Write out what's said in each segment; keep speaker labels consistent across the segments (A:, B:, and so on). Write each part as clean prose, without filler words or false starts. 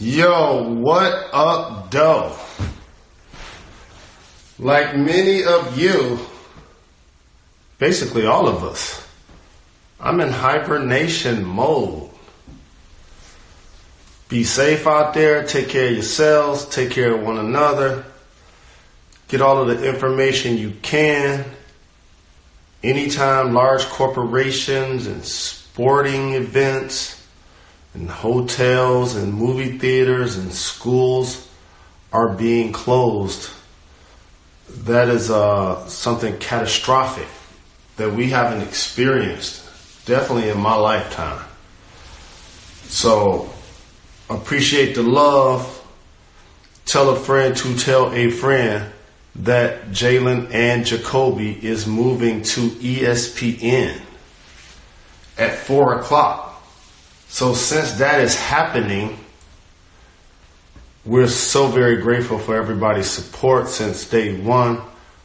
A: Yo, what up, doe? Like many of you, basically all of us, I'm in hibernation mode. Be safe out there, take care of yourselves, take care of one another, get all of the information you can. Anytime large corporations and sporting events and hotels and movie theaters and schools are being closed, that is something catastrophic that we haven't experienced, definitely in my lifetime. So appreciate the love. Tell a friend to tell a friend that Jalen and Jacoby is moving to ESPN at 4 o'clock. So since that is happening, we're so very grateful for everybody's support since day one.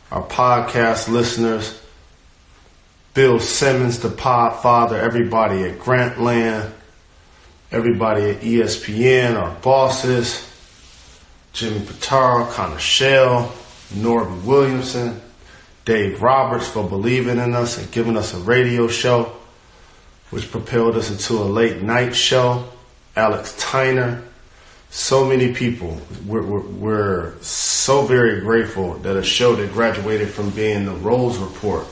A: Our podcast listeners, Bill Simmons, the Podfather, everybody at Grantland, everybody at ESPN, our bosses, Jimmy Pitaro, Connor Shell, Norby Williamson, Dave Roberts for believing in us and giving us a radio show, which propelled us into a late night show. Alex Tyner, so many people. We're so very grateful that a show that graduated from being the Rose Report,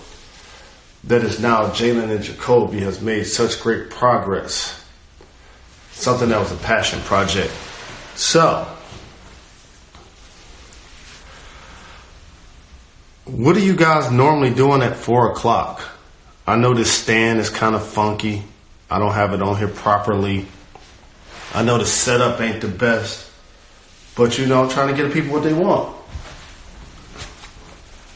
A: that is now Jalen and Jacoby, has made such great progress. Something that was a passion project. So, what are you guys normally doing at 4 o'clock? I know this stand is kind of funky. I don't have it on here properly. I know the setup ain't the best. But I'm trying to get the people what they want.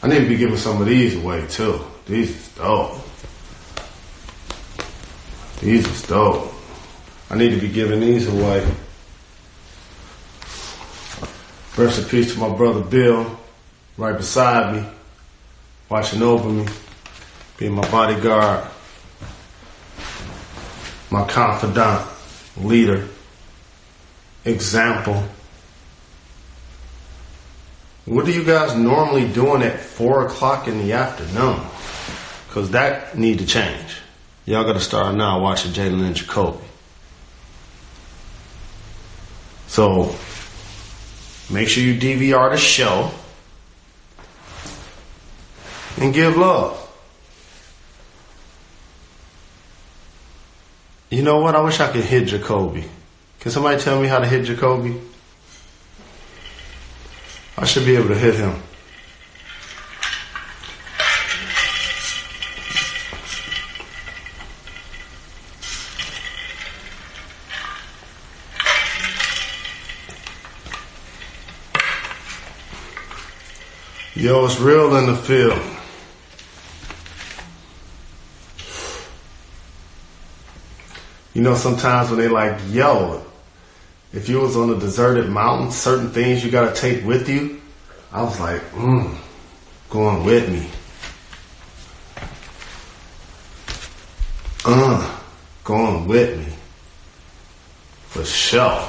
A: I need to be giving some of these away too. These is dope. These is dope. I need to be giving these away. Rest in peace to my brother Bill, right beside me, watching over me, being my bodyguard, my confidant, leader, example. What are you guys normally doing at 4 o'clock in the afternoon? Because that need to change. Y'all got to start now watching Jalen and Jacoby. So make sure you DVR the show and give love. You know what? I wish I could hit Jacoby. Can somebody tell me how to hit Jacoby? I should be able to hit him. Yo, it's real in the field. Sometimes when they like, yo, if you was on a deserted mountain, certain things you got to take with you. I was like, going with me. Going with me. For sure.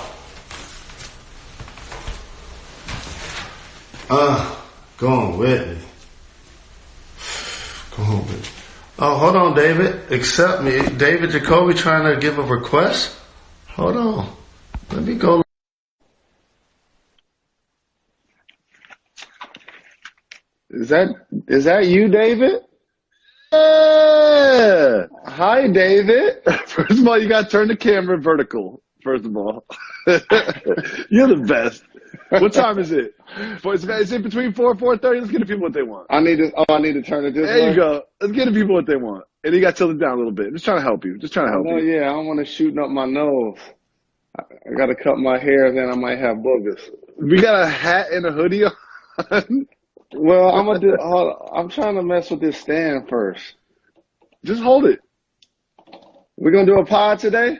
A: Going with me. Going with me. Oh, hold on, David. Accept me. David Jacoby trying to give a request? Hold on. Let me go.
B: Is that you, David? Yeah. Hi, David. First of all, you got to turn the camera vertical. First of all, you're the best. What time is it? Is it between 4 and 4:30? Let's get the people what they want.
A: I need to turn it this way.
B: There you go. Let's get the people what they want. And you got to tilt it down a little bit. Just trying to help you.
A: Yeah, I don't want to shooting up my nose. I got to cut my hair, then I might have boogers.
B: We got a hat and a hoodie on.
A: Well, I'm trying to mess with this stand first.
B: Just hold it.
A: We're going to do a pod today?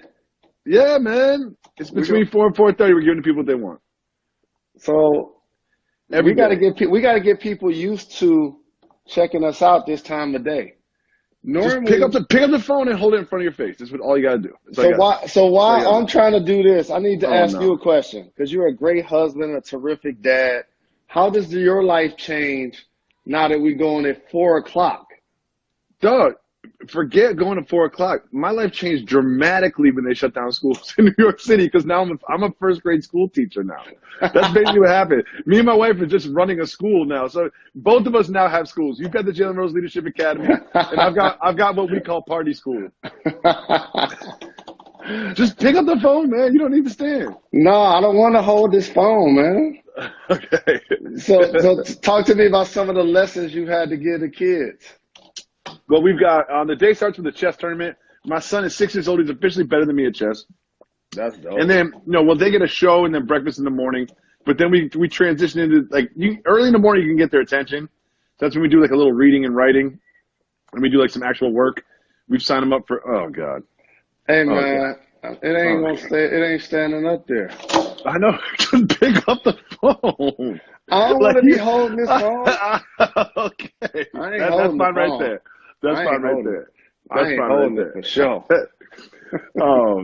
B: Yeah, man. It's between 4 and 4:30. We're giving the people what they want.
A: So we got to get people used to checking us out this time of day.
B: Just pick up the phone and hold it in front of your face. That's all you gotta do.
C: So why I'm trying to do this, I need to ask you a question, because you're a great husband, a terrific dad. How does your life change now that we're going at 4:00?
B: Dog, forget going to 4:00. My life changed dramatically when they shut down schools in New York City, because now I'm a first grade school teacher now. That's basically what happened. Me and my wife are just running a school now. So both of us now have schools. You've got the Jalen Rose Leadership Academy, and I've got what we call party school. Just pick up the phone, man. You don't need to stand.
C: No, I don't want to hold this phone, man.
B: Okay.
C: So talk to me about some of the lessons you had to give the kids.
B: Well, we've got the day starts with the chess tournament. My son is 6 years old. He's officially better than me at chess.
C: That's dope.
B: And then, they get a show and then breakfast in the morning. But then we transition into, early in the morning you can get their attention. So that's when we do, a little reading and writing. And we do, some actual work. We've signed them up for, oh, God.
C: Hey, man, it ain't standing up there.
B: I know. Just pick up the phone.
C: I don't want to be holding this phone.
B: Okay.
C: That's
B: fine right there. That's fine right there.
C: I ain't holding it for sure.
B: Oh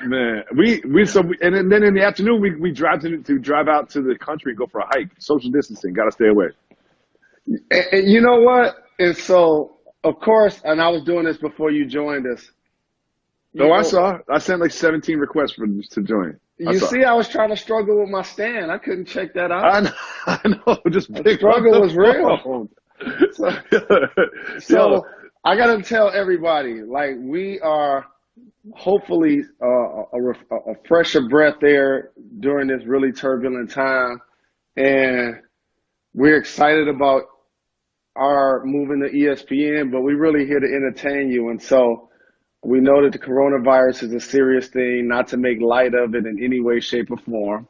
B: man, and then in the afternoon we drive out to the country and go for a hike. Social distancing, got to stay away.
C: And you know what? And so, of course, and I was doing this before you joined us.
B: I sent 17 requests to join.
C: I was trying to struggle with my stand. I couldn't check that out.
B: I know. Just
C: the struggle was real. So I got to tell everybody, we are hopefully a fresher breath there during this really turbulent time, and we're excited about our moving to ESPN, but we're really here to entertain you. And so we know that the coronavirus is a serious thing, not to make light of it in any way, shape, or form.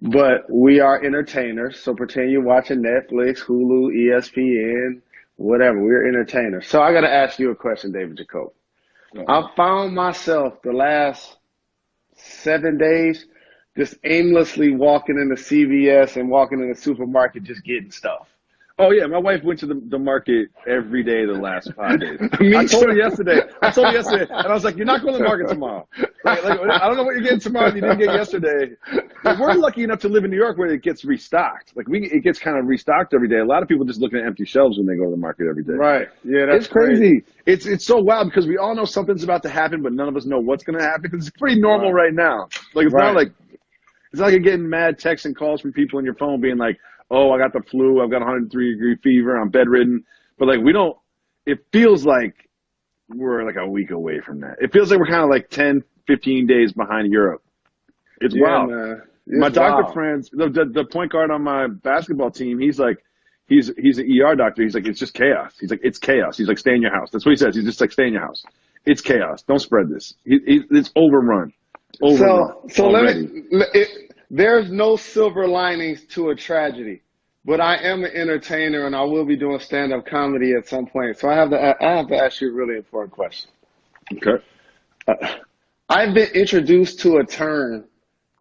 C: But we are entertainers, so pretend you're watching Netflix, Hulu, ESPN, whatever. We're entertainers. So I got to ask you a question, David Jacoby. I found myself the last 7 days just aimlessly walking into CVS and walking in the supermarket just getting stuff.
B: Oh, yeah. My wife went to the market every day the last 5 days. I told her yesterday, and I was like, you're not going to the market tomorrow. I don't know what you're getting tomorrow you didn't get yesterday. But we're lucky enough to live in New York where it gets restocked. It gets kind of restocked every day. A lot of people just looking at empty shelves when they go to the market every day.
C: Right. Yeah, that's
B: crazy. It's so wild because we all know something's about to happen, but none of us know what's going to happen because it's pretty normal right now. It's not like you're getting mad texts and calls from people on your phone being like, oh, I got the flu, I've got 103-degree fever, I'm bedridden. But it feels like we're a week away from that. It feels like we're kind of 10, 15 days behind Europe. It's wild. My doctor friends, the point guard on my basketball team, he's an ER doctor. He's like, it's just chaos. He's like, it's chaos. He's like, stay in your house. That's what he says. He's just like, stay in your house. It's chaos. Don't spread this. It's overrun.
C: There's no silver linings to a tragedy, but I am an entertainer and I will be doing stand-up comedy at some point. So I have to ask you a really important question.
B: Okay.
C: I've been introduced to a term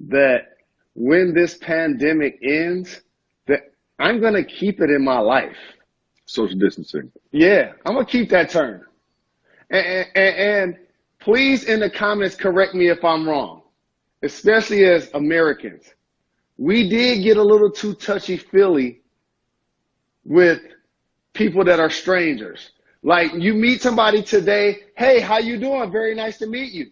C: that when this pandemic ends, that I'm going to keep it in my life.
B: Social distancing.
C: Yeah, I'm going to keep that term. And please in the comments correct me if I'm wrong. Especially as Americans, we did get a little too touchy-feely with people that are strangers. Like you meet somebody today, hey, how you doing? Very nice to meet you.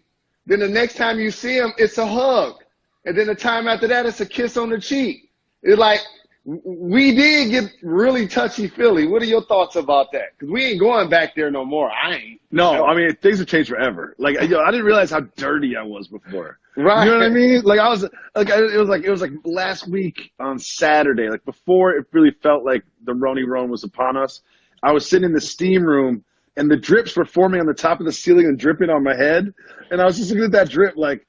C: Then the next time you see them, it's a hug. And then the time after that, it's a kiss on the cheek. It's like, we did get really touchy-feely. What are your thoughts about that? Because we ain't going back there no more. I ain't.
B: No, I mean, things have changed forever. I didn't realize how dirty I was before.
C: Right.
B: You know what I mean? It was like last week on Saturday, before it really felt like the Roni Roan was upon us. I was sitting in the steam room and the drips were forming on the top of the ceiling and dripping on my head. And I was just looking at that drip when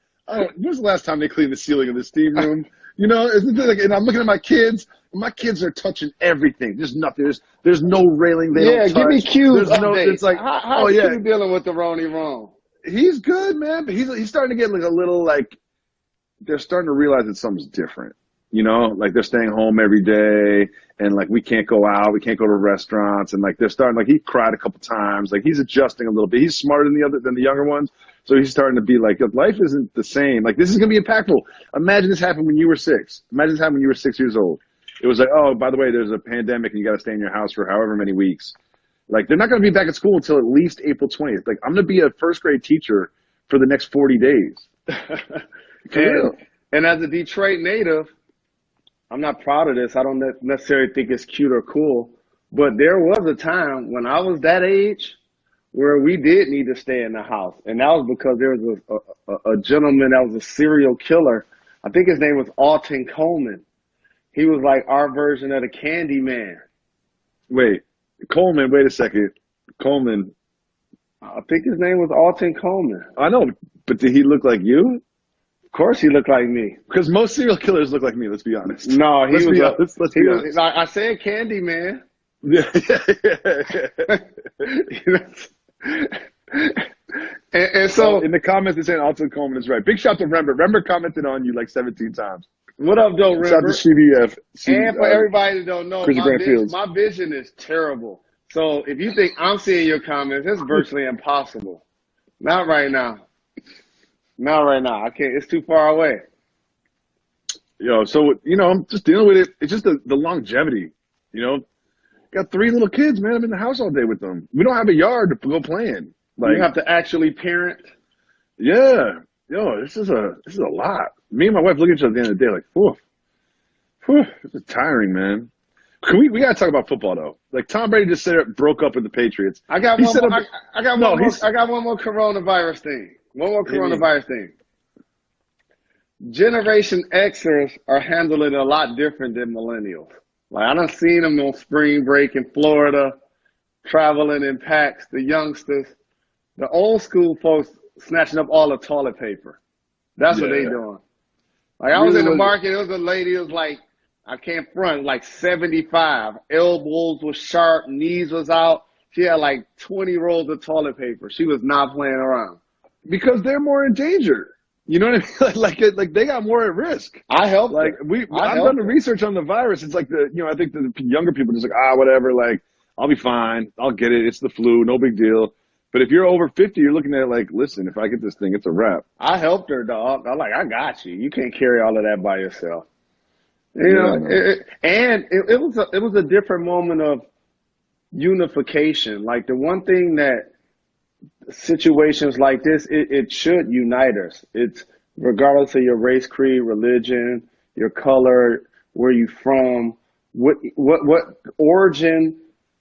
B: was the last time they cleaned the ceiling of the steam room? And I'm looking at my kids. My kids are touching everything. There's nothing. There's no railing. They don't touch.
C: Give me Q's.
B: It's like,
C: how you dealing with the Roni Roan?
B: He's good, man. But he's starting to get a little they're starting to realize that something's different. You know, like they're staying home every day and like we can't go out, we can't go to restaurants, and like they're starting like he cried a couple times, like he's adjusting a little bit. He's smarter than the younger ones, so he's starting to be like life isn't the same. Like this is gonna be impactful. Imagine this happened when you were 6. Imagine this happened when you were 6 years old. It was like, oh, by the way, there's a pandemic and you got to stay in your house for however many weeks. Like they're not gonna be back at school until at least April 20th. Like I'm gonna be a first grade teacher for the next 40 days.
C: And as a Detroit native, I'm not proud of this. I don't necessarily think it's cute or cool, but there was a time when I was that age where we did need to stay in the house. And that was because there was a gentleman that was a serial killer. I think his name was Alton Coleman. He was like our version of the Candy Man.
B: Wait, Coleman, wait a second. Coleman.
C: I think his name was Alton Coleman.
B: I know, but did he look like you?
C: Of course he looked like me.
B: Because most serial killers look like me, let's be honest.
C: No,
B: Let's be honest.
C: I said Candy Man.
B: Yeah.
C: and so
B: in the comments, they're saying Alton Coleman is right. Big shout to Rember. Rember commented on you like 17 times.
C: What up, though, Rember?
B: Shout to CDF.
C: And for everybody that don't know,
B: my
C: vision is terrible. So if you think I'm seeing your comments, it's virtually impossible. Not right now. Not right now. I can't. It's too far away.
B: Yo, so, I'm just dealing with it. It's just the longevity, Got 3 little kids, man. I'm in the house all day with them. We don't have a yard to go play in.
C: Like, you have to actually parent.
B: Yeah. Yo, this is a lot. Me and my wife look at each other at the end of the day like, whew, this is tiring, man. We gotta talk about football though. Like Tom Brady just broke up with the Patriots.
C: I got one more coronavirus thing. Generation Xers are handling it a lot different than millennials. Like I done seen them on spring break in Florida, traveling in packs. The youngsters, the old school folks snatching up all the toilet paper. That's what they doing. Like I was in the market, it was a lady, it was like, I can't front, like 75. Elbows was sharp, knees was out. She had like 20 rolls of toilet paper. She was not playing around.
B: Because they're more in danger. You know what I mean? Like they got more at risk.
C: I helped.
B: Like I've done the research on the virus. It's like I think the younger people just like, whatever, like I'll be fine. I'll get it. It's the flu. No big deal. But if you're over 50, you're looking at it like, listen, if I get this thing, it's a wrap.
C: I helped her, dog. I'm like, I got you. You can't carry all of that by yourself. It was a different moment of unification. Like the one thing that situations like this, it should unite us. It's regardless of your race, creed, religion, your color, where you from, what origin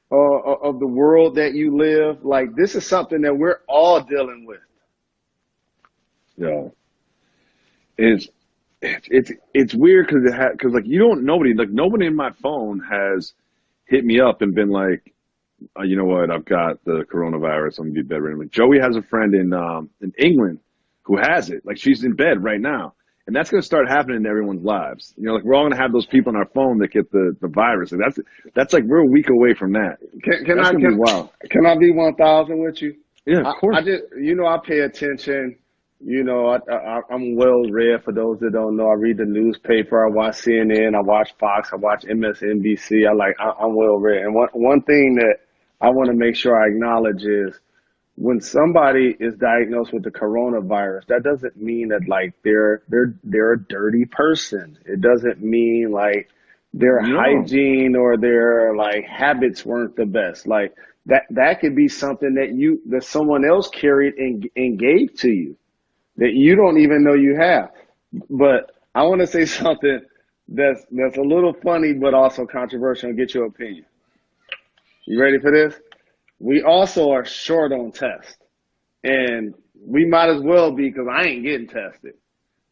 C: of the world that you live. Like this is something that we're all dealing with.
B: Yeah, it's weird because like nobody in my phone has hit me up and been like, you know what, I've got the coronavirus, I'm gonna be bedridden. Like Joey has a friend in England who has it. Like she's in bed right now. And that's going to start happening in everyone's lives. Like we're all going to have those people on our phone that get the virus. And that's like we're a week away from that.
C: Can I be 1,000 with you?
B: Yeah, of course.
C: I pay attention. I'm well read. For those that don't know, I read the newspaper. I watch CNN. I watch Fox. I watch MSNBC. I'm well read. And one thing that I want to make sure I acknowledge is, when somebody is diagnosed with the coronavirus, that doesn't mean that like they're a dirty person. It doesn't mean like their hygiene or their like habits weren't the best. Like that could be something that someone else carried and gave to you that you don't even know you have. But I want to say something that's a little funny but also controversial and get your opinion. You ready for this? We also are short on tests, and we might as well be because I ain't getting tested.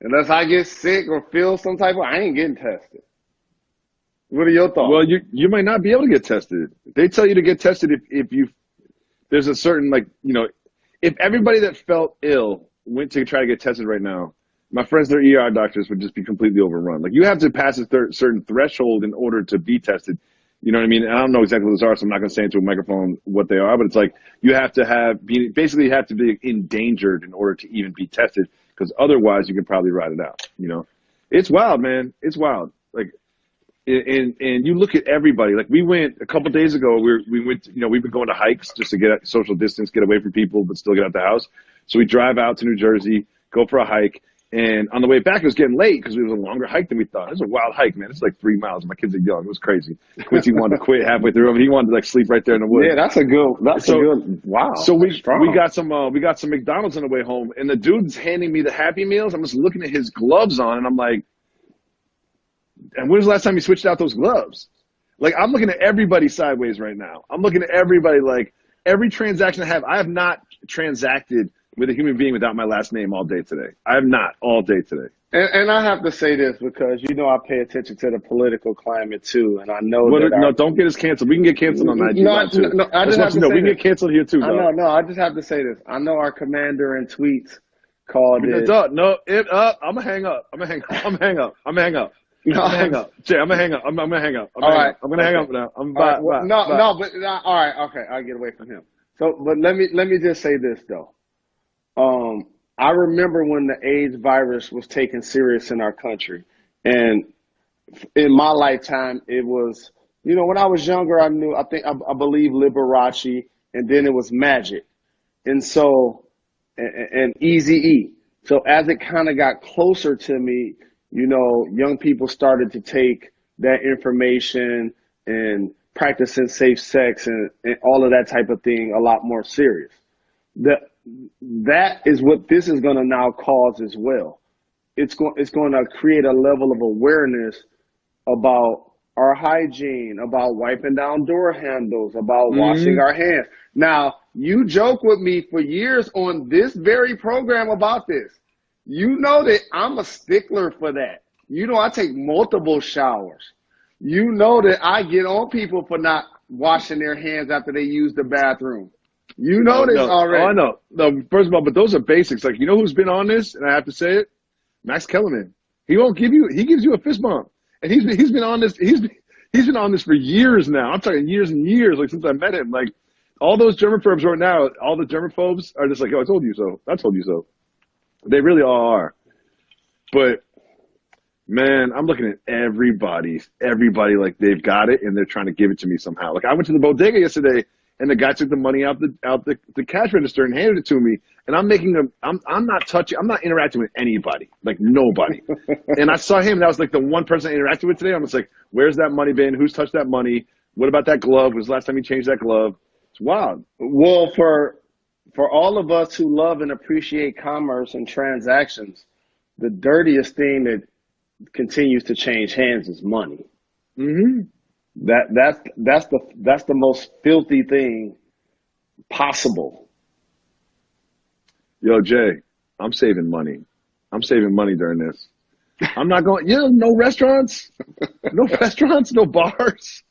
C: Unless I get sick or feel some type of, I ain't getting tested. What are your thoughts?
B: Well, you might not be able to get tested. They tell you to get tested if there's a certain if everybody that felt ill went to try to get tested right now, my friends, their ER doctors would just be completely overrun. Like you have to pass a certain threshold in order to be tested. You know what I mean? And I don't know exactly what those are, so I'm not going to say into a microphone what they are, but it's like you have to basically have to be endangered in order to even be tested, because otherwise you can probably ride it out. It's wild, man. It's wild. Like, and you look at everybody. Like we went a couple days ago. We went. We've been going to hikes just to get at social distance, get away from people, but still get out the house. So we drive out to New Jersey, go for a hike, and on the way back it was getting late because it was a longer hike than we thought. It was a wild hike, man. It's like 3 miles. My kids are young. It was crazy. Quincy wanted to quit halfway through. He wanted to like sleep right there in the woods.
C: Yeah, that's a good. Wow.
B: So we got some McDonald's on the way home, and the dude's handing me the Happy Meals. I'm just looking at his gloves on, and I'm like, and when was the last time you switched out those gloves? Like, I'm looking at everybody sideways right now. I'm looking at everybody like every transaction I have not transacted with a human being without my last name all day today. I have not all day today.
C: And I have to say this because, I pay attention to the political climate too. And I know
B: don't get us canceled. We can get canceled on IG Live too.
C: No, I just have to say
B: we can get canceled here too.
C: I just have to say this. I know our commander in tweets called it.
B: I'm going to hang up. I'm going to hang up.
C: No,
B: I'm gonna hang up. Jay, I'm gonna hang up. I'm gonna hang up. I'm gonna hang up now. Bye.
C: All right, okay, I'll get away from him. So, but let me just say this though. I remember when the AIDS virus was taken serious in our country, and in my lifetime, it was, when I was younger, I believe Liberace, and then it was Magic, and so, and Eazy-E. So as it kind of got closer to me, young people started to take that information and practicing safe sex and all of that type of thing a lot more serious. That is what this is going to now cause as well. It's going to create a level of awareness about our hygiene, about wiping down door handles, about washing our hands. Now, you joke with me for years on this very program about this. You know that I'm a stickler for that. I take multiple showers. You know that I get on people for not washing their hands after they use the bathroom. You know this already.
B: Oh, I know. No, first of all, but those are basics. Like, who's been on this? And I have to say it, Max Kellerman. He gives you a fist bump. And he's been on this. He's been on this for years now. I'm talking years and years, like since I met him. Like, all those germaphobes right now, all the germaphobes are just like, oh, I told you so. I told you so. They really all are. But, man, I'm looking at everybody like they've got it and they're trying to give it to me somehow. Like, I went to the bodega yesterday and the guy took the money out the cash register and handed it to me. And I'm not interacting with anybody, like nobody. And I saw him and that was like the one person I interacted with today. I'm just like, where's that money been? Who's touched that money? What about that glove? When was the last time you changed that glove? It's wild.
C: Well, for all of us who love and appreciate commerce and transactions, the dirtiest thing that continues to change hands is money.
B: Mm-hmm.
C: That's the most filthy thing possible.
B: Yo, Jay, I'm saving money. I'm saving money during this. I'm not going, no restaurants, no bars,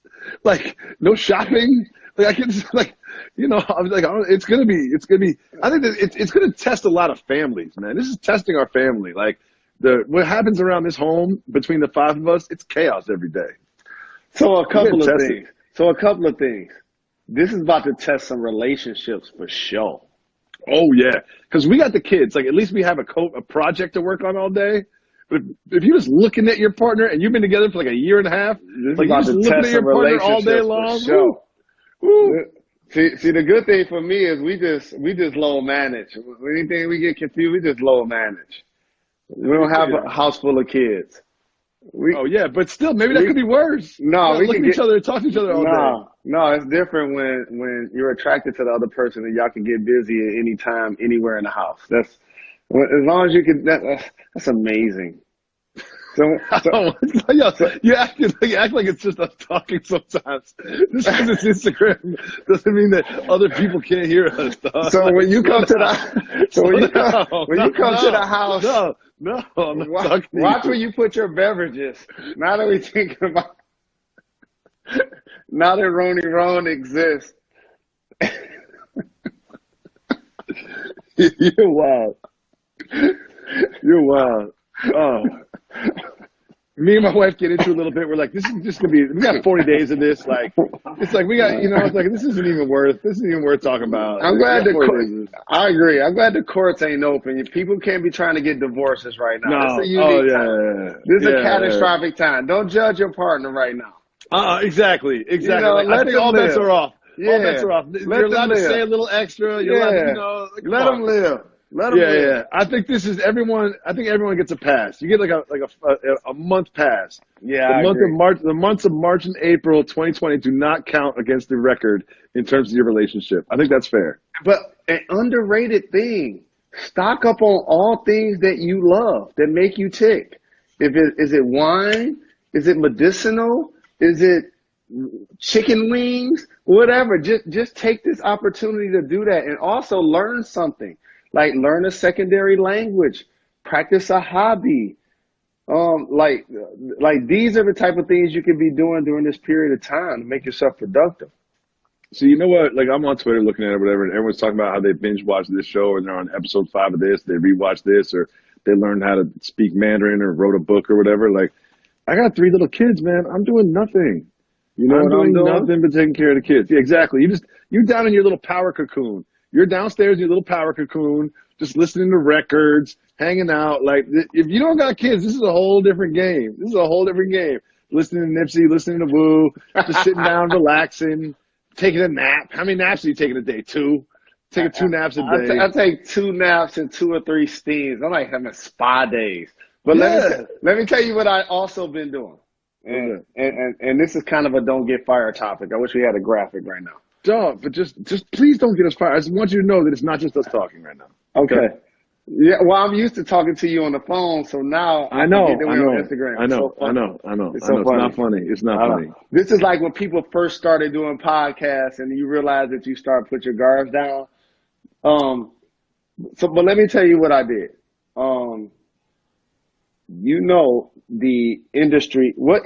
B: like no shopping. Like I can just I'm like, it's gonna be. I think that it's gonna test a lot of families, man. This is testing our family. Like what happens around this home between the five of us, it's chaos every day.
C: So a couple of things. This is about to test some relationships for sure.
B: Oh yeah, because we got the kids. Like at least we have a project to work on all day. But if you're just looking at your partner and you've been together for like a year and a half, like you're just looking at your partner all day long.
C: Sure. Woo. See, the good thing for me is we just low manage. Anything we get confused, we just low manage. We don't have a house full of kids.
B: But still, maybe that could be worse.
C: No, we
B: look at each other and talk to each other all day.
C: No, it's different when you're attracted to the other person and y'all can get busy at any time, anywhere in the house. That's as long as you can. That's amazing.
B: You act like it's just us talking sometimes. Just because it's Instagram doesn't mean that other people can't hear us. Dog.
C: So when you come to the house,
B: no, I'm not talking to you.
C: Watch where you put your beverages. Now that we thinking about, now that Roni Ron exists,
B: you're wild. You're wild. Oh. Me and my wife get into a little bit. We're like, this is just gonna be. We got 40 days of this. Like, it's like we got. It's like this isn't even worth. This isn't even worth talking about.
C: I'm glad I agree. I'm glad the courts ain't open. People can't be trying to get divorces right now.
B: No.
C: This is a unique time. This is a catastrophic time. Don't judge your partner right now.
B: Exactly. I think all bets are off. All bets are off. You're allowed to say a little extra. You're allowed to,
C: let them live. Let them live.
B: Yeah. I think this is everyone. I think everyone gets a pass. You get like a month pass.
C: Yeah,
B: The months of March and April 2020 do not count against the record in terms of your relationship. I think that's fair.
C: But an underrated thing: stock up on all things that you love that make you tick. Is it wine? Is it medicinal? Is it chicken wings? Whatever. Just take this opportunity to do that, and also learn something. Like learn a secondary language, practice a hobby. Like these are the type of things you can be doing during this period of time to make yourself productive.
B: So you know what? Like I'm on Twitter looking at it, whatever, and everyone's talking about how they binge watch this show, or they're on episode 5 of this, they rewatch this, or they learned how to speak Mandarin, or wrote a book, or whatever. Like I got 3 little kids, man. I'm doing nothing. I'm doing nothing but taking care of the kids. Yeah, exactly. You're down in your little power cocoon. You're downstairs in your little power cocoon, just listening to records, hanging out. Like, if you don't got kids, this is a whole different game. Listening to Nipsey, listening to Woo, just sitting down, relaxing, taking a nap. How many naps are you taking a day? 2? Taking 2 naps a day.
C: I take 2 naps and 2 or 3 steams. I like having spa days. But let me tell you what I also been doing. And this is kind of a don't get fired topic. I wish we had a graphic right now.
B: Don't, but just please don't get us fired. I just want you to know that it's not just us talking right now.
C: Okay. Yeah, well, I'm used to talking to you on the phone, so now
B: I know.
C: On Instagram.
B: I know. It's not funny. It's not funny.
C: This is like when people first started doing podcasts, and you realize that you start put your guards down. But let me tell you what I did. The industry. What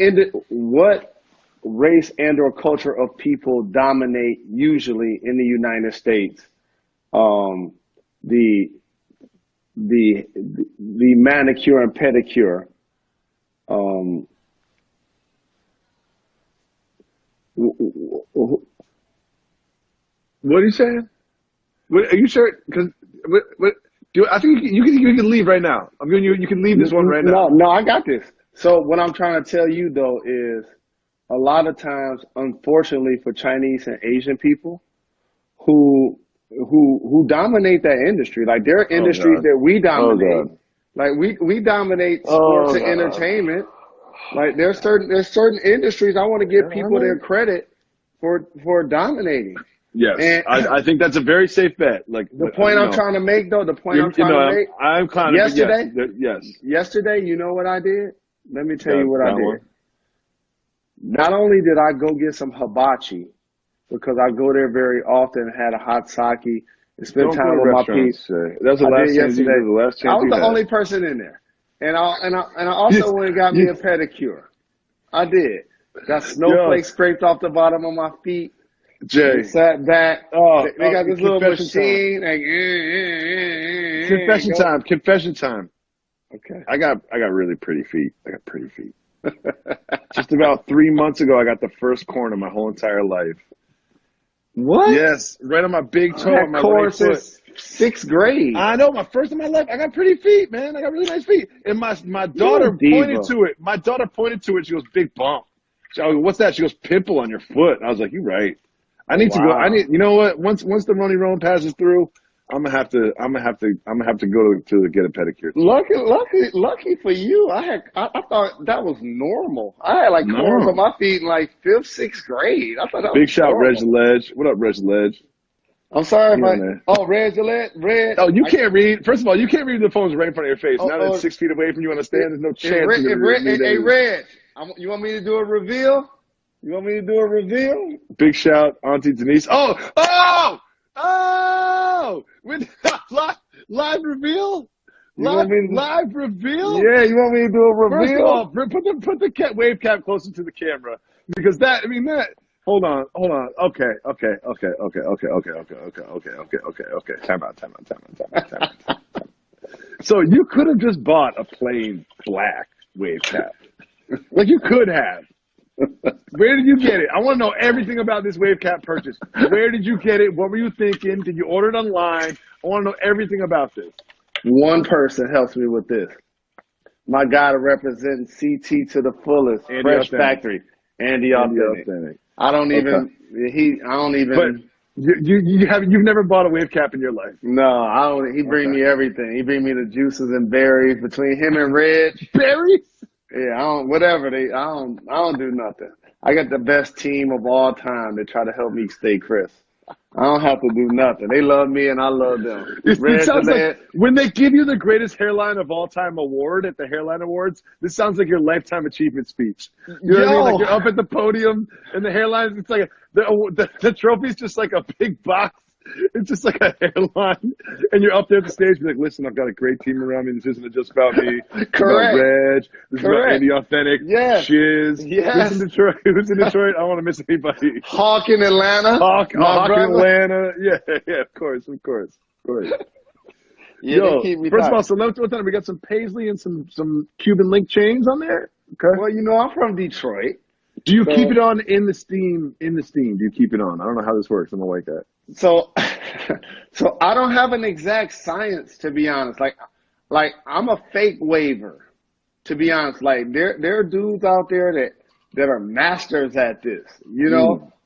C: race and or culture of people dominate usually in the United States? The manicure and pedicure.
B: What are you saying? Are you sure? Because I think you can leave right now. I'm giving you. You can leave this one right now.
C: No, I got this. So what I'm trying to tell you though is, a lot of times, unfortunately, for Chinese and Asian people, who dominate that industry, like there are industries that we dominate. Like we dominate sports and entertainment. Like there's certain industries I want to give people their credit for dominating.
B: Yes, and I think that's a very safe bet. Like
C: the point I'm trying to make, though.
B: I'm kind of
C: yesterday.
B: Yes.
C: Yesterday, you know what I did? Let me tell you what I did. Not only did I go get some hibachi, because I go there very often and had a hot sake and spend time with my peeps.
B: That's the last chance yesterday.
C: I was the only person in there. And I also went and got me a pedicure. I did. Got snowflakes scraped off the bottom of my feet.
B: Jay.
C: Sat back. They got this little machine.
B: Confession time.
C: Okay.
B: I got really pretty feet. Just about 3 months ago, I got the first corn of my whole entire life.
C: What?
B: Yes, right on my big toe on my right foot.
C: 6th grade.
B: I know, my first in my life. I got pretty feet, man. I got really nice feet. And my daughter pointed to it. My daughter pointed to it. She goes, big bump. She goes, what's that? She goes, pimple on your foot. I was like, you're right. I need to go. You know what? Once the Ronnie Rowan passes through, I'm gonna have to go to get a pedicure.
C: Lucky for you. I thought that was normal. I had like corns on my feet in like 5th, 6th grade. I thought that
B: big
C: was
B: shout,
C: normal.
B: Reg the Ledge. What up, Reg the Ledge?
C: I'm sorry, Reg the Ledge.
B: Oh, you can't read. First of all, you can't read the phones right in front of your face. Now that it's 6 feet away from you on the stand, there's no chance.
C: Hey, Reg, you want me to do a reveal?
B: Big shout, Auntie Denise. Oh! With live reveal? Live reveal?
C: Yeah, you want me to do a reveal?
B: First of all, put the wave cap closer to the camera. Because hold on. Okay. Time out. So you could have just bought a plain black wave cap. Like you could have. Where did you get it? I want to know everything about this wave cap purchase. Where did you get it? What were you thinking? Did you order it online? I want to know everything about this.
C: One person helps me with this. My guy to represent CT to the fullest,
B: Andy
C: Fresh
B: Authentic.
C: Factory, Andy Authentic. I don't even.
B: But you've never bought a wave cap in your life.
C: No, I don't. He bring me everything. He bring me the juices and berries between him and Reg.
B: Berries?
C: Yeah, I don't do nothing. I got the best team of all time that try to help me stay crisp. I don't have to do nothing. They love me and I love them.
B: It sounds like when they give you the greatest hairline of all time award at the Hairline Awards, this sounds like your lifetime achievement speech. You know what I mean? Like you're up at the podium and the hairline, it's like the trophy's just like a big box. It's just like a hairline, and you're up there at the stage, like, listen, I've got a great team around me. This isn't just about me. It's about Reg. This is about Andy Authentic.
C: Yes.
B: Shiz.
C: Yes.
B: Who's in Detroit? Who's in Detroit? I don't want to miss anybody.
C: Hawk in Atlanta.
B: Hawk in Atlanta. Yeah, of course.
C: Yeah,
B: Yo,
C: they keep me
B: first
C: tight.
B: of all, so what's that? We got some paisley and some Cuban link chains on there. Okay.
C: Well, I'm from Detroit.
B: Do you keep it on in the steam? Do you keep it on? I don't know how this works. I'm gonna like that.
C: So I don't have an exact science, to be honest. Like I'm a fake waver, to be honest. Like there are dudes out there that are masters at this,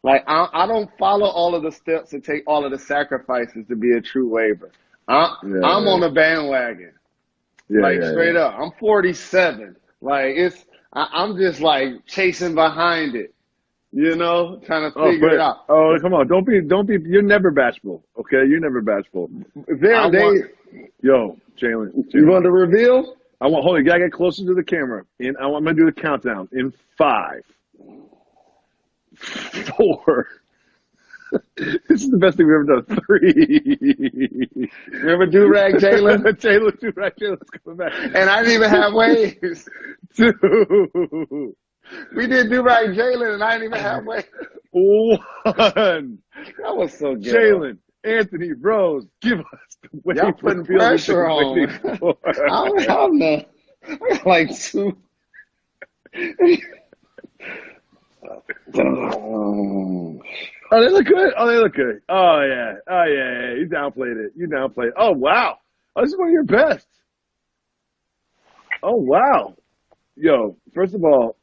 C: Like I don't follow all of the steps and take all of the sacrifices to be a true waver. I'm on the bandwagon. Straight up. I'm 47. Like I'm just like chasing behind it. Trying to figure it out.
B: Oh, come on. Don't be, you're never bashful. Okay. You're never bashful. Yo, Jalen.
C: You want to reveal?
B: Hold on. You gotta get closer to the camera. I'm going to do the countdown in 5, 4. This is the best thing we've ever done. 3.
C: Remember Do-Rag Jalen?
B: Do-Rag Jalen's coming back.
C: And I didn't even have waves.
B: 2.
C: We did Do-Rag Jalen and I didn't even have waves.
B: 1.
C: That was so good.
B: Jalen, Anthony, Rose, give us the wave.
C: Y'all putting pressure on. I don't have none. I got like 2.
B: Oh, they look good. Oh, yeah. You downplayed it. Oh, wow. Oh, this is one of your best. Oh, wow. Yo, first of all,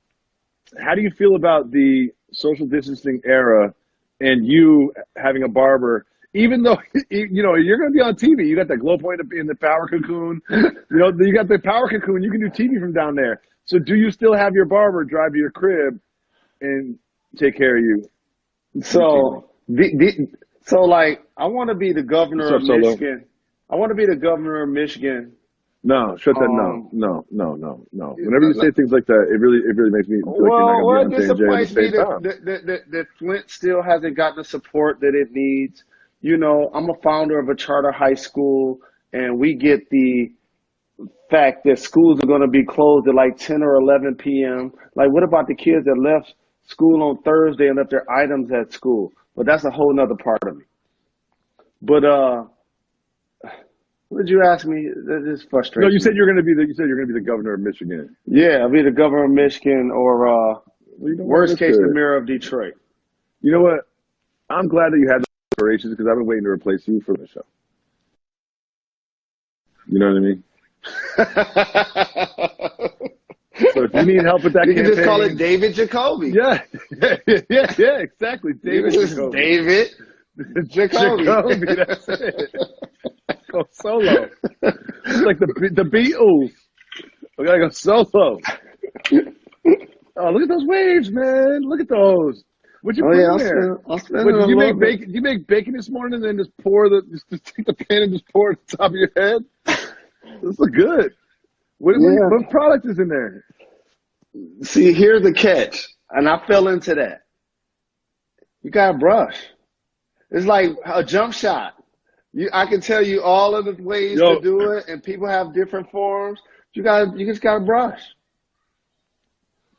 B: how do you feel about the social distancing era and you having a barber, even though, you're going to be on TV. You got that glow point in the power cocoon. You got the power cocoon. You can do TV from down there. So do you still have your barber drive to your crib and take care of you?
C: So, I want to be the governor of Michigan. I want to be the governor of Michigan.
B: No, shut that. No. Whenever you say things like that, it really makes me feel like you're not going to be on J&J at the same time.
C: That Flint still hasn't gotten the support that it needs. I'm a founder of a charter high school, and we get the fact that schools are going to be closed at like 10 or 11 p.m. Like, what about the kids that left school on Thursday and left their items at school? But that's a whole nother part of me. But what did you ask me? That is frustrating.
B: No, you said you're going to be the governor of Michigan.
C: Yeah, I'll be the governor of Michigan, or worst case, the mayor of Detroit.
B: You know what? I'm glad that you had the aspirations because I've been waiting to replace you for the show. You know what I mean? So if you need help with that
C: you
B: campaign,
C: can just call it David Jacoby.
B: Yeah, exactly. David Jacoby.
C: David Jacoby.
B: That's it. Go solo. It's like the Beatles. We gotta go solo. Oh, look at those waves, man. Look at those. What'd you put in there? Did you make bacon this morning and then just just take the pan and just pour it on top of your head? This look good. What product is in there?
C: See, here's the catch, and I fell into that. You gotta brush. It's like a jump shot. I can tell you all of the ways to do it, and people have different forms. You just gotta brush.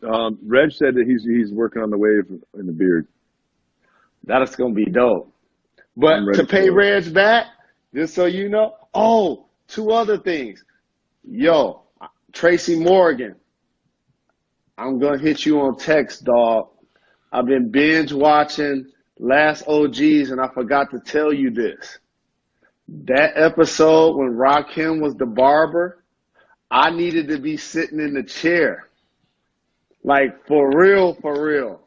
B: Reg said that he's working on the wave in the beard.
C: That is gonna be dope. But to pay Reg back, just so you know, 2 other things. Yo, Tracy Morgan. I'm going to hit you on text, dog. I've been binge watching Last OGs, and I forgot to tell you this. That episode when Rakim was the barber, I needed to be sitting in the chair. Like, for real, for real.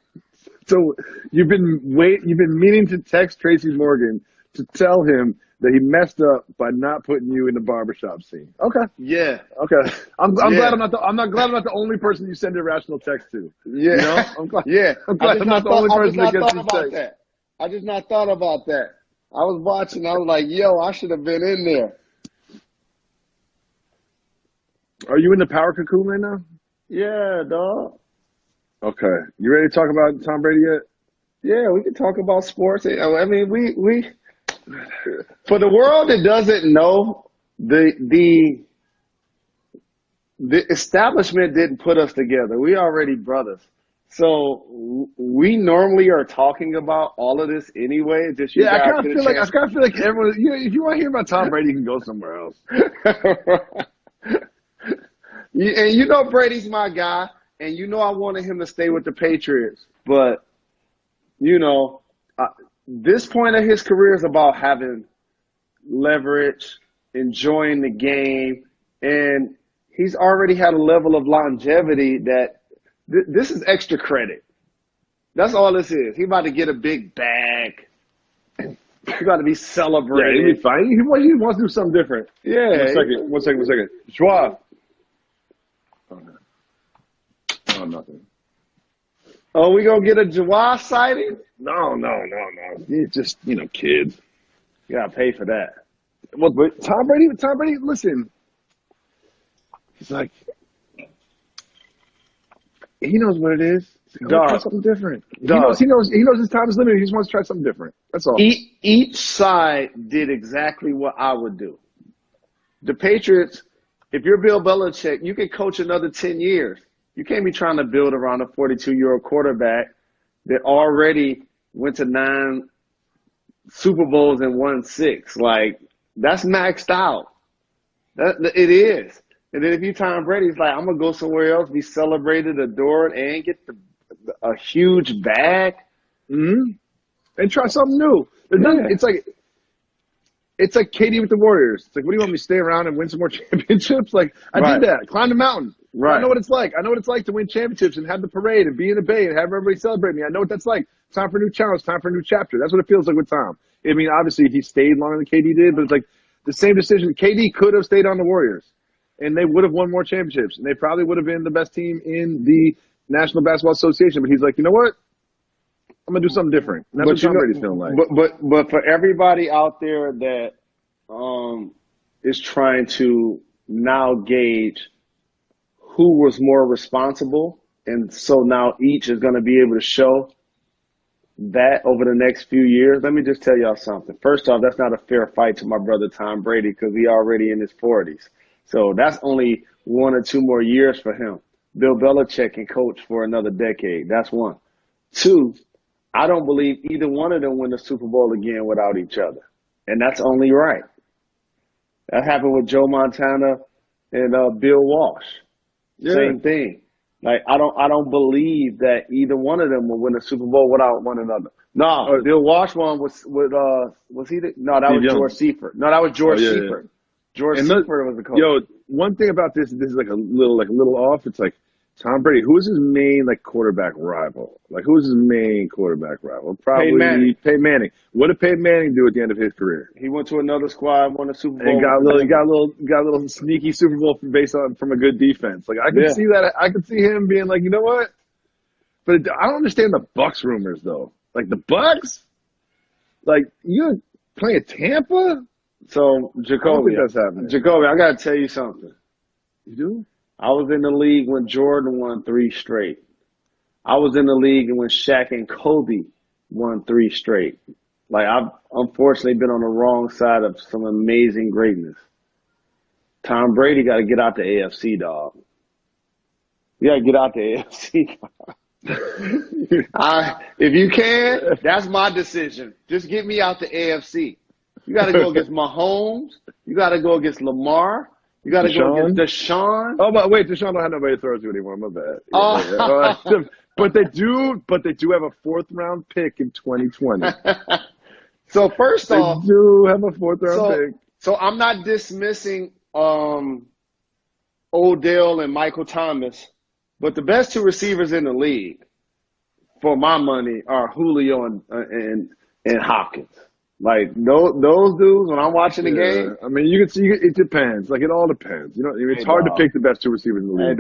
B: So you've been meaning to text Tracy Morgan to tell him that he messed up by not putting you in the barbershop scene. Okay.
C: Yeah.
B: Okay. I'm glad I'm not the only person you send irrational text to.
C: Yeah.
B: You know? I'm glad I'm not the only person that gets these texts.
C: I just not thought about that. I was watching. I was like, yo, I should have been in there.
B: Are you in the power cocoon right now?
C: Yeah, dog.
B: Okay. You ready to talk about Tom Brady yet?
C: Yeah, we can talk about sports. I mean, we for the world that doesn't know, the establishment didn't put us together. We already brothers. So we normally are talking about all of this anyway. Just
B: I kind of feel like everyone. If you want to hear about Tom Brady, you can go somewhere else.
C: And you know Brady's my guy, and you know I wanted him to stay with the Patriots. But you know, this point of his career is about having leverage, enjoying the game, and he's already had a level of longevity that. This is extra credit. That's all this is. He about to get a big bag. He about to be celebrated.
B: Yeah, he'll be fine. He wants to do something different.
C: Yeah.
B: One second. Schwab. Oh, nothing.
C: Oh, we gonna get a Jawad sighting?
B: No. It's just, kids.
C: You gotta pay for that.
B: Well, but Tom Brady, listen. He's like, he knows what it is. Try something different. He knows his time is limited. He just wants to try something different. That's all.
C: Each side did exactly what I would do. The Patriots, if you're Bill Belichick, you can coach another 10 years. You can't be trying to build around a 42-year-old quarterback that already went to 9 Super Bowls and won 6. Like, that's maxed out. It is. And then if you Tom Brady, it's like, I'm going to go somewhere else, be celebrated, adored, and get a huge bag.
B: Mm-hmm. And try something new. It's like KD with the Warriors. It's like, what do you want me to stay around and win some more championships? Like, I did that. Climb the mountain. Right. I know what it's like. I know what it's like to win championships and have the parade and be in the Bay and have everybody celebrate me. I know what that's like. Time for a new challenge. Time for a new chapter. That's what it feels like with Tom. I mean, obviously, he stayed longer than KD did, but it's like the same decision. KD could have stayed on the Warriors. And they would have won more championships. And they probably would have been the best team in the National Basketball Association. But he's like, you know what? I'm going to do something different. And that's what Tom Brady's feeling like.
C: But for everybody out there that is trying to now gauge who was more responsible, and so now each is going to be able to show that over the next few years, let me just tell y'all something. First off, that's not a fair fight to my brother Tom Brady because he already in his 40s. So that's only 1 or 2 more years for him. Bill Belichick can coach for another decade. That's 1. 2, I don't believe either one of them win the Super Bowl again without each other. And that's only right. That happened with Joe Montana and Bill Walsh. Yeah. Same thing. Like, I don't believe that either one of them will win a Super Bowl without one another. No, Bill Walsh won was he? No, that was George Seifert. No, that was George Seifert. George Seifert was the coach.
B: Yo, one thing about this is like a little off. It's like Tom Brady. Who is his main quarterback rival? Like, who is his main quarterback rival? Probably Peyton Manning. What did Peyton Manning do at the end of his career?
C: He went to another squad, won a Super Bowl,
B: and got a little sneaky Super Bowl from a good defense. Like, I could see that. I could see him being like, you know what? But I don't understand the Bucks rumors though. Like the Bucks, like you're playing Tampa.
C: So, Jacoby, I got to tell you something.
B: You do?
C: I was in the league when Jordan won 3 straight. I was in the league when Shaq and Kobe won 3 straight. Like, I've unfortunately been on the wrong side of some amazing greatness. Tom Brady got to get out the AFC, dog. You got to get out the AFC. If you can, that's my decision. Just get me out the AFC. You got to go against Mahomes. You got to go against Lamar. You got to go
B: Deshaun?
C: against Deshaun.
B: Oh, but wait, Deshaun don't have nobody to throw to anymore. My bad.
C: Oh.
B: But they do have a 4th round pick in 2020.
C: So first off,
B: they do have a 4th round pick.
C: So I'm not dismissing Odell and Michael Thomas, but the best 2 receivers in the league, for my money, are Julio and Hopkins. Like those dudes, when I'm watching the game.
B: I mean, you can see it depends. Like it all depends. You know, it's hard to pick the best 2 receivers in the league.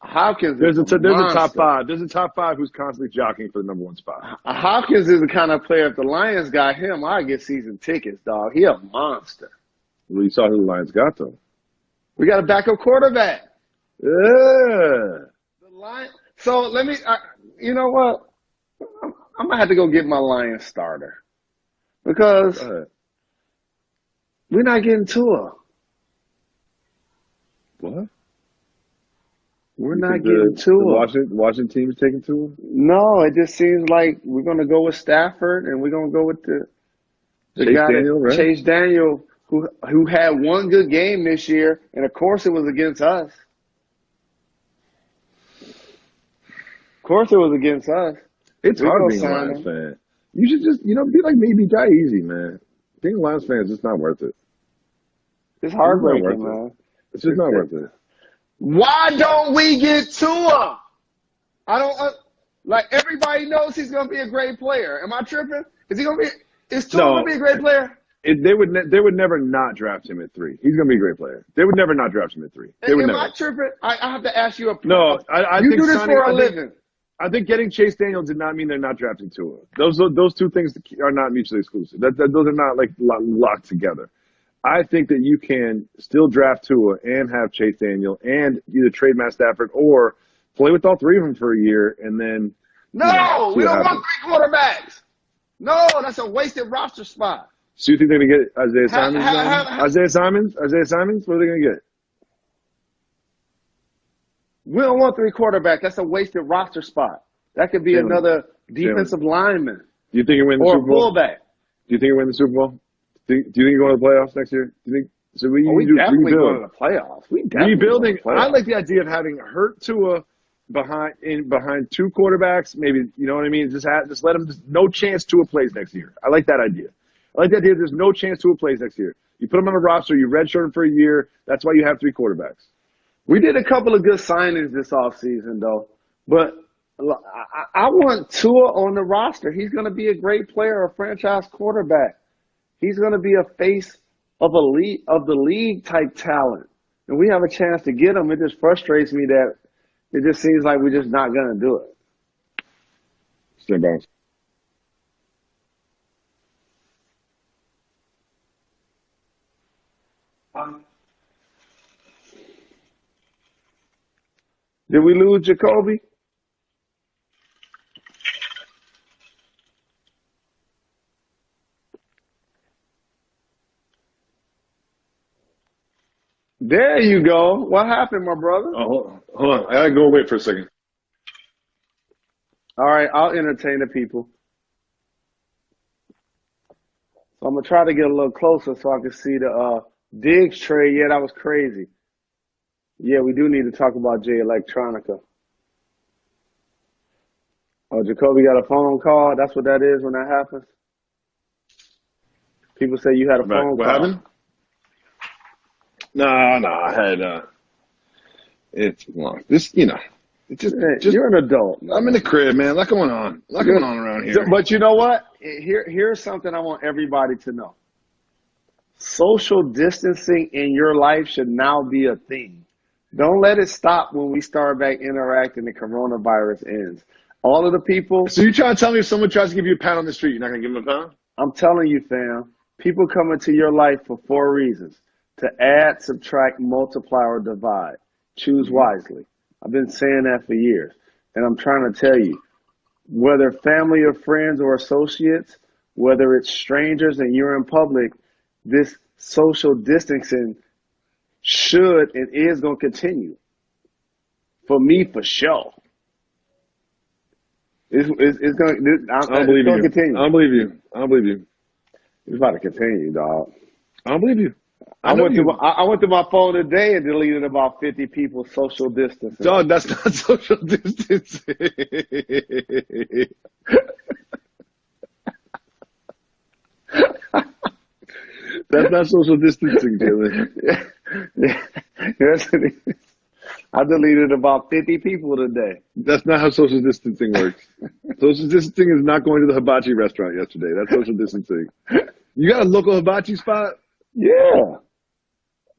C: Hopkins.
B: There's a top 5. There's a top 5 who's constantly jockeying for the number 1 spot.
C: Hopkins is the kind of player. If the Lions got him, I get season tickets, dog. He a monster.
B: Well, you saw who the Lions got though.
C: We got a backup quarterback.
B: Yeah.
C: So let me. You know what? I'm gonna have to go get my Lions starter because we're not getting Tua.
B: What?
C: We're not getting Tua.
B: The Washington team is taking Tua?
C: No, it just seems like we're gonna go with Stafford and we're gonna go with the Chase Daniel, who had one good game this year, and of course it was against us.
B: It's hard being a Lions fan. You should just, be like me, die easy, man. Being a Lions fan is just not worth it.
C: It's heartbreaking, man.
B: It's just not worth it.
C: Why don't we get Tua? I don't like. Everybody knows he's gonna be a great player. Am I tripping? Is Tua gonna be a great player?
B: They would never not draft him at 3. He's gonna be a great player. They would never not draft him at 3.
C: Am I tripping? I have to ask you
B: I
C: you
B: think
C: do this for a living.
B: I think getting Chase Daniel did not mean they're not drafting Tua. Those 2 things are not mutually exclusive. Those are not like locked together. I think that you can still draft Tua and have Chase Daniel and either trade Matt Stafford or play with all 3 of them for a year and then.
C: No, we don't want 3 quarterbacks. No, that's a wasted roster spot.
B: So you think they're gonna get Isaiah Simons? Isaiah Simons? What are they gonna get?
C: We don't want 3 quarterbacks. That's a wasted roster spot. That could be another defensive lineman.
B: Do you think you win the Super Bowl?
C: Or a fullback.
B: Do you think you win the Super Bowl? Do you think you're going to the playoffs next year? Do you think so? We
C: definitely going to the playoffs.
B: Rebuilding. I like the idea of having hurt Tua behind 2 quarterbacks. Maybe you know what I mean. Just let him. No chance Tua plays next year. I like that idea. I like the idea. There's no chance Tua plays next year. You put him on a roster. You redshirt him for a year. That's why you have 3 quarterbacks.
C: We did a couple of good signings this offseason, though. But I want Tua on the roster. He's going to be a great player, a franchise quarterback. He's going to be a face of the league type talent. And we have a chance to get him. It just frustrates me that it just seems like we're just not going to do it.
B: Stand by.
C: Did we lose Jacoby? There you go. What happened, my brother?
B: Oh, hold on. I gotta go wait for a second.
C: All right, I'll entertain the people. So I'm gonna try to get a little closer so I can see the Diggs trade. Yeah, that was crazy. Yeah, we do need to talk about Jay Electronica. Oh, Jacoby got a phone call. That's what that is when that happens. People say you had a phone call.
B: What happened? No, I had it's
C: you're an adult.
B: I'm in the crib, man. A lot going on. A lot going on around here.
C: But you know what? Here's something I want everybody to know. Social distancing in your life should now be a thing. Don't let it stop when we start back interacting and coronavirus ends. All of the people.
B: So you trying to tell me if someone tries to give you a pound on the street, you're not going to give them a pound?
C: I'm telling you, fam. People come into your life for 4 reasons. To add, subtract, multiply, or divide. Choose wisely. I've been saying that for years. And I'm trying to tell you, whether family or friends or associates, whether it's strangers and you're in public, this social distancing should and is going to continue. For me, for sure. It's going to continue.
B: I don't believe you.
C: It's about to continue, dog.
B: I don't believe you. I know you.
C: I went to my phone today and deleted about 50 people social distancing.
B: Dog, that's not social distancing. That's not social distancing, Jalen.
C: Yes, it is. I deleted about 50 people today.
B: That's not how social distancing works. Social distancing is not going to the hibachi restaurant yesterday. That's social distancing. You got a local hibachi spot?
C: Yeah.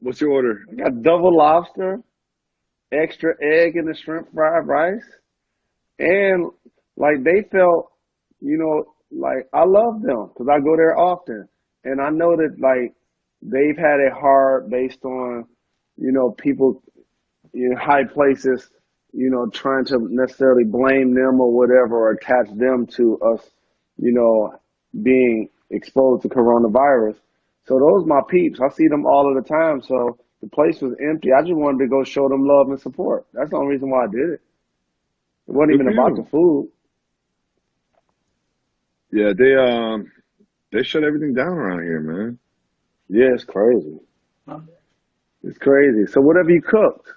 B: What's your order?
C: I got double lobster, extra egg in the shrimp fried rice. And like they felt, like I love them because I go there often. And I know that like they've had it hard based on, people in high places, trying to necessarily blame them or whatever or attach them to us, being exposed to coronavirus. So those my peeps. I see them all of the time. So the place was empty. I just wanted to go show them love and support. That's the only reason why I did it. It wasn't even about the food.
B: Yeah, they shut everything down around here, man.
C: Yeah, it's crazy. It's crazy. So what have you cooked?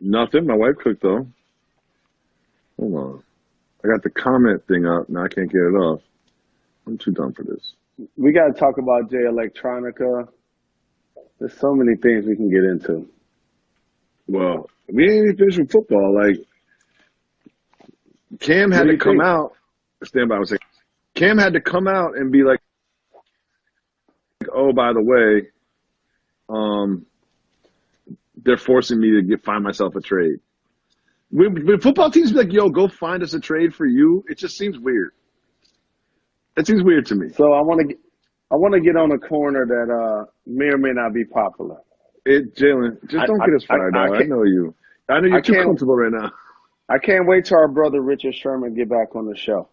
B: Nothing. My wife cooked though. Hold on. I got the comment thing up. Now I can't get it off. I'm too dumb for this.
C: We got to talk about Jay Electronica. There's so many things we can get into.
B: Well, we ain't even finished with football. Like, Cam had to come out. Stand by. I was saying, Cam had to come out and be like, "Oh, by the way, they're forcing me to find myself a trade." When football teams be like, "Yo, go find us a trade for you," it just seems weird. It seems weird to me.
C: So I want to get on a corner that may or may not be popular.
B: Jalen, just don't get us fired, dog. I know you. I know you're too comfortable right now.
C: I can't wait till our brother Richard Sherman get back on the show.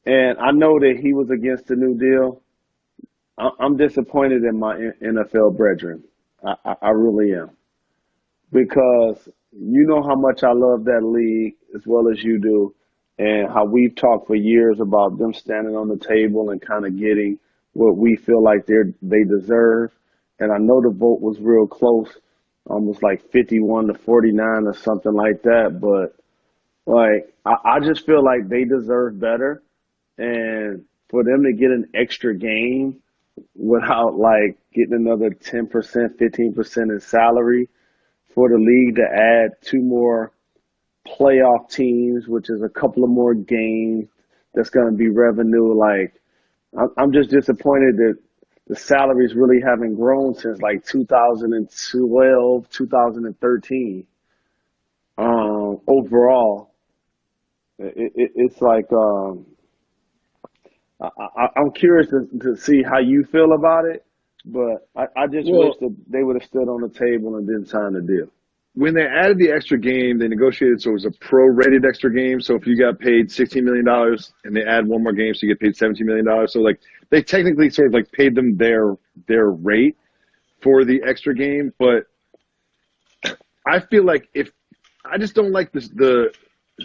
C: And I know that he was against the New Deal. I'm disappointed in my NFL brethren. I really am. Because you know how much I love that league as well as you do, and how we've talked for years about them standing on the table and kind of getting what we feel like they deserve. And I know the vote was real close, almost like 51 to 49 or something like that. But like, I just feel like they deserve better. And for them to get an extra game without like getting another 10%, 15% in salary, for the league to add 2 more playoff teams, which is a couple of more games, that's going to be revenue. Like, I'm just disappointed that the salaries really haven't grown since like 2012, 2013. Overall, it's like, I'm curious to see how you feel about it, but I just wish that they would have stood on the table and didn't sign the deal.
B: When they added the extra game, they negotiated so it was a prorated extra game. So if you got paid $16 million and they add one more game, so you get paid $17 million. So like they technically sort of like paid them their rate for the extra game. But I feel like I just don't like the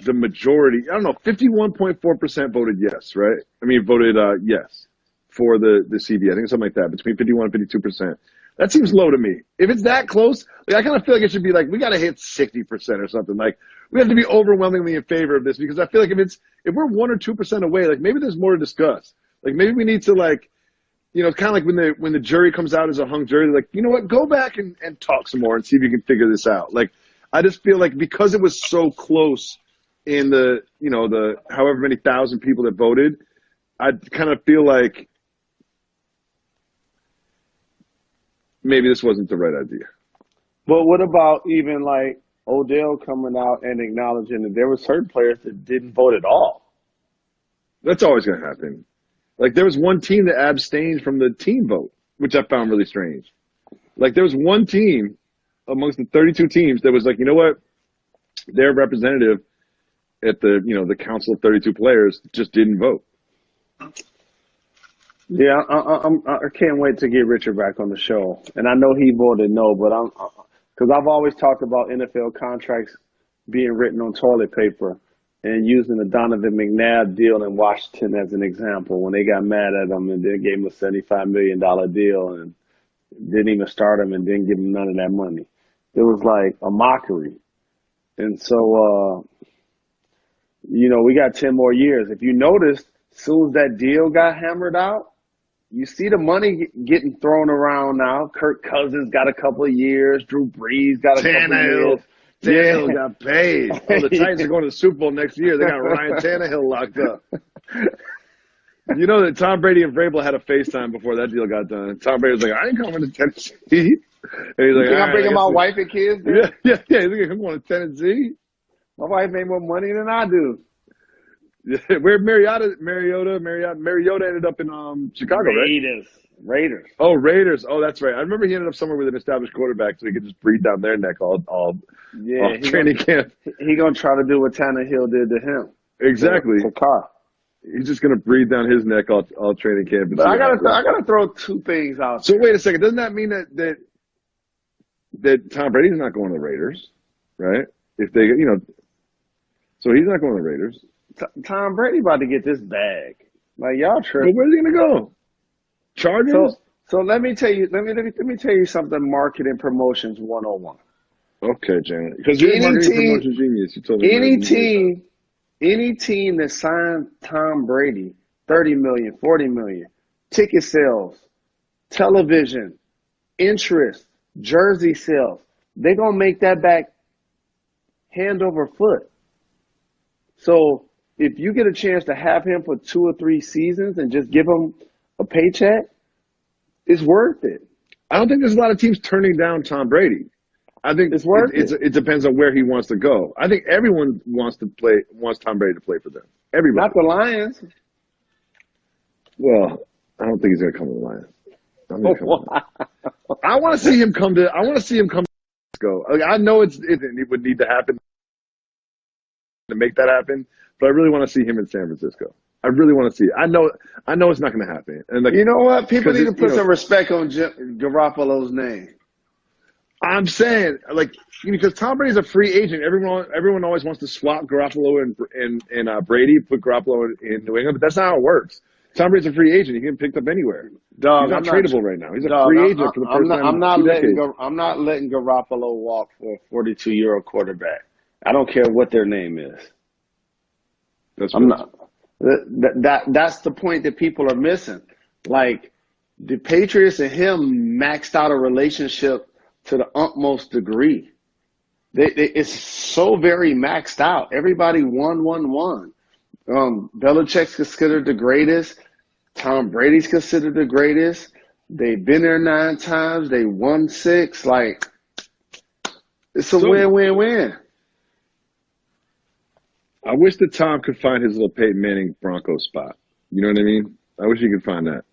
B: majority. I don't know, 51.4% voted yes, right? I mean, voted yes for the CB. I think something like that, between 51 and 52%. That seems low to me. If it's that close, like, I kind of feel like it should be like, we got to hit 60% or something. Like, we have to be overwhelmingly in favor of this, because I feel like if we're 1 or 2% away, like, maybe there's more to discuss. Like, maybe we need to, like, kind of like when the jury comes out as a hung jury, like, you know what, go back and talk some more and see if you can figure this out. Like, I just feel like because it was so close in the however many thousand people that voted, I kind of feel like maybe this wasn't the right idea.
C: But what about even like Odell coming out and acknowledging that there were certain players that didn't vote at all?
B: That's always going to happen. Like, there was one team that abstained from the team vote, which I found really strange. Like, there was one team amongst the 32 teams that was like, you know what? Their representative at the council of 32 players just didn't vote.
C: Yeah, I can't wait to get Richard back on the show. And I know he voted no, but because I've always talked about NFL contracts being written on toilet paper. and using the Donovan McNabb deal in Washington as an example when they got mad at him and then gave him a $75 million deal and didn't even start him and didn't give him none of that money. It was like a mockery. And so, we got 10 more years. If you noticed, as soon as that deal got hammered out, you see the money getting thrown around now. Kirk Cousins got a couple of years. Drew Brees got a couple of years.
B: Tannehill got paid. Oh, the Titans are going to the Super Bowl next year. They got Ryan Tannehill locked up. You know that Tom Brady and Vrabel had a FaceTime before that deal got done. And Tom Brady was like, I ain't coming to Tennessee. And he's like,
C: I'm bringing my wife and kids there?
B: Yeah. He's like, I'm going to Tennessee.
C: My wife made more money than I do.
B: Yeah, where Mariota ended up in Chicago,
C: Raiders.
B: Oh, Raiders. Oh, that's right. I remember he ended up somewhere with an established quarterback so he could just breathe down their neck all training camp.
C: He gonna try to do what Tannehill did to him.
B: Exactly.
C: To Carr.
B: He's just gonna breathe down his neck all training camp.
C: But I gotta throw two things out.
B: So wait a second. Doesn't that mean that Tom Brady's not going to the Raiders, right? If they, so he's not going to the Raiders.
C: Tom Brady about to get this bag. Like y'all tripping.
B: But where's he gonna go? Chargers.
C: So let me tell you. Let me tell you something. Marketing promotions 101.
B: Okay, Janet. Because you're a marketing promotion genius. You told me.
C: Any team that signed Tom Brady, 30 million, 40 million, ticket sales, television, interest, jersey sales, they're gonna make that back hand over foot. So if you get a chance to have him for 2 or 3 seasons and just give him a paycheck, it's worth it.
B: I don't think there's a lot of teams turning down Tom Brady. I think
C: it's worth it.
B: It depends on where he wants to go. I think everyone wants Tom Brady to play for them. Everybody.
C: Not the Lions.
B: Well, I don't think he's going to come to the Lions. I want to see him come to Francisco. I know it would need to happen to make that happen, but I really want to see him in San Francisco. I really want to see it. I know it's not going to happen. And
C: you know what? People need to put some respect on Garoppolo's name.
B: I'm saying, because Tom Brady's a free agent. Everyone always wants to swap Garoppolo and Brady, put Garoppolo in New England, but that's not how it works. Tom Brady's a free agent. He can be picked up anywhere. He's not tradable right now. He's a free agent for the first time in 2 decades.
C: I'm not letting Garoppolo walk for a 42-year-old quarterback. I don't care what their name is. That's the point that people are missing. Like, the Patriots and him maxed out a relationship to the utmost degree. It's so very maxed out. Everybody won. Belichick's considered the greatest. Tom Brady's considered the greatest. They've been there 9 times. They won 6. Like, it's a win-win-win.
B: I wish that Tom could find his little Peyton Manning Broncos spot. You know what I mean? I wish he could find that.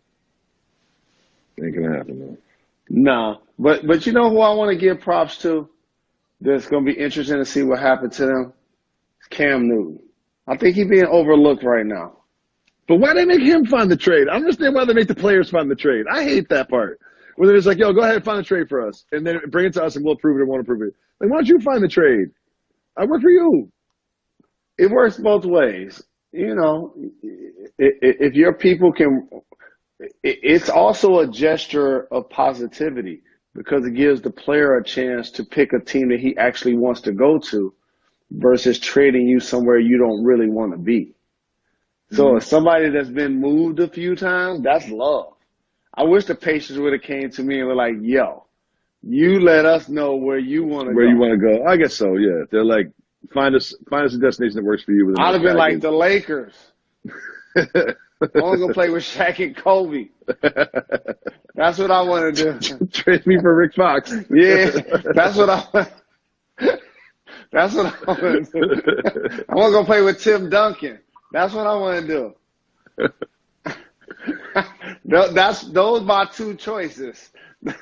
B: Ain't gonna happen though.
C: No, but you know who I want to give props to? That's gonna be interesting to see what happened to them. It's Cam Newton. I think he's being overlooked right now.
B: But why they make him find the trade? I don't understand why they make the players find the trade. I hate that part. Where they're just like, yo, go ahead and find the trade for us. And then bring it to us and we'll approve it or won't approve it. Like, why don't you find the trade? I work for you.
C: It works both ways. If your people can, it's also a gesture of positivity because it gives the player a chance to pick a team that he actually wants to go to versus trading you somewhere you don't really want to be. So as somebody that's been moved a few times, that's love. I wish the Patriots would have came to me and were like, yo, you let us know where you want to go.
B: Where you want to go. I guess so, yeah. They're like, find us a destination that works for you.
C: I'd have been like the Lakers. I'm going to play with Shaq and Kobe. That's what I want to do.
B: Trade me for Rick Fox.
C: Yeah, that's what I want. That's what I want to do. I want to go play with Tim Duncan. That's what I want to do. Those my 2 choices.
B: Ain't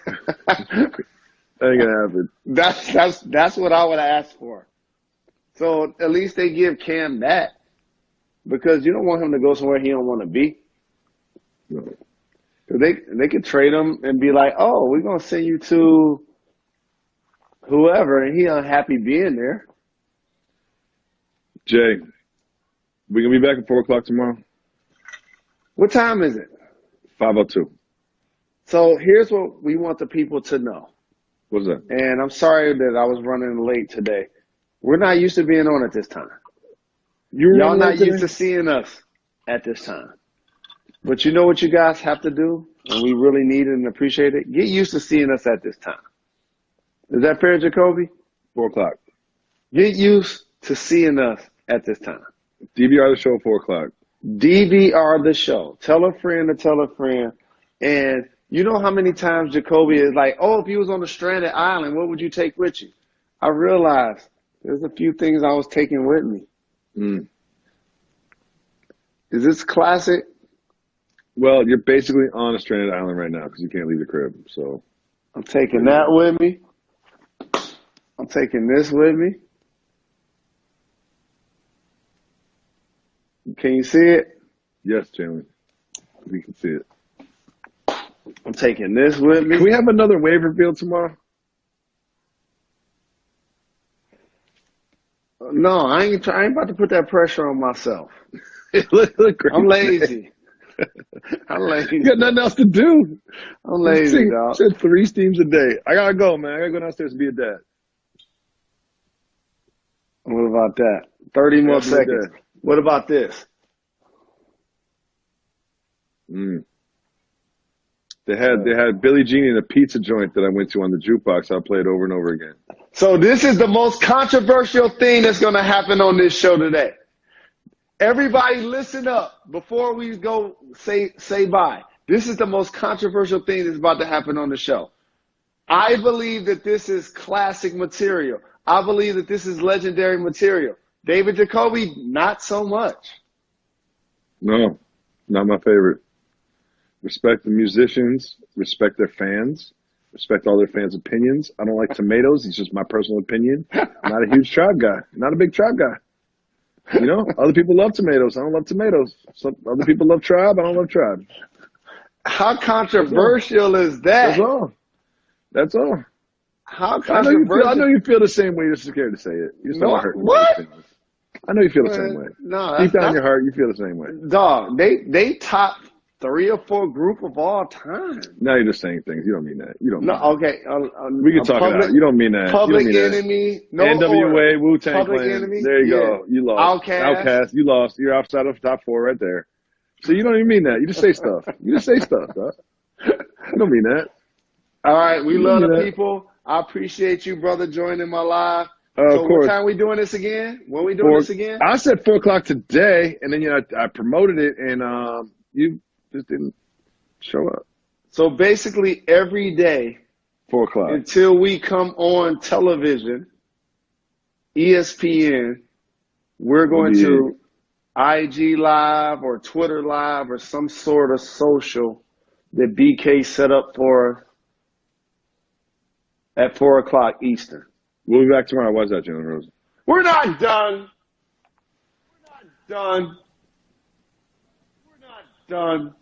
B: gonna happen.
C: That's what I would ask for. So at least they give Cam that because you don't want him to go somewhere he don't want to be.
B: No.
C: They could trade him and be like, oh, we're gonna send you to whoever, and he unhappy being there.
B: Jay, We gonna be back at 4 o'clock tomorrow.
C: What time is it?
B: 5:02.
C: So here's what we want the people to know.
B: What's that?
C: And I'm sorry that I was running late today. We're not used to being on at this time. Y'all not used to seeing us at this time. But you know what you guys have to do? And we really need it and appreciate it. Get used to seeing us at this time. Is that fair, Jacoby?
B: 4 o'clock.
C: Get used to seeing us at this time.
B: DVR the show, 4 o'clock.
C: DVR the show. Tell a friend to tell a friend. And you know how many times Jacoby is like, oh, if you was on a stranded island, what would you take with you? I realized there's a few things I was taking with me.
B: Mm.
C: Is this classic?
B: Well, you're basically on a stranded island right now because you can't leave the crib. So
C: I'm taking that with me. I'm taking this with me. Can you see it?
B: Yes, Jalen. We can see it.
C: I'm taking this with me.
B: Can we have another waiver field tomorrow?
C: No, I ain't about to put that pressure on myself.
B: Look great.
C: I'm lazy. I'm lazy.
B: You got nothing else to do.
C: I'm lazy, dog.
B: Said 3 steams a day. I gotta go, man. I gotta go downstairs and be a dad.
C: What about that? 30 more seconds. What about this?
B: Mm. They had Billie Jean in a pizza joint that I went to on the jukebox. I'll play it over and over again.
C: So this is the most controversial thing that's going to happen on this show today. Everybody listen up before we go say bye. This is the most controversial thing that's about to happen on the show. I believe that this is classic material. I believe that this is legendary material. David Jacoby, not so much.
B: No, not my favorite. Respect the musicians. Respect their fans. Respect all their fans' opinions. I don't like tomatoes. It's just my personal opinion. I'm not a huge Tribe guy. Not a big Tribe guy. You know, other people love tomatoes. I don't love tomatoes. Some other people love Tribe. I don't love Tribe.
C: How controversial is that?
B: That's all. That's all.
C: How controversial?
B: I know you feel the same way. You're just scared to say it. You're so hurt.
C: What?
B: I know you feel the same way.
C: No,
B: deep down in your heart, you feel the same way.
C: Dog, they top 3 or 4 group of all time.
B: Now you're just saying things. You don't mean that. You don't.
C: No,
B: mean
C: okay.
B: We can talk it out. You don't mean that.
C: Public
B: you don't mean
C: Enemy.
B: That.
C: No
B: NWA, Wu-Tang
C: Public
B: Clan.
C: Enemy.
B: There you go. You lost. Outcast. You lost. You're outside of the top 4 right there. So you don't even mean that. You just say stuff. You just say stuff, dog. You don't mean that.
C: All right. We love the people. I appreciate you, brother, joining my live. So
B: of course.
C: What time we doing this again? When we doing this again?
B: I said 4 o'clock today, and then I promoted it, and you just didn't show up.
C: So basically every day
B: 4 o'clock
C: until we come on television, ESPN, we're going to IG Live or Twitter Live or some sort of social that BK set up for us at 4 o'clock Eastern.
B: We'll be back tomorrow. Why's that, Jalen Rose?
C: We're not done. We're not done. We're not done.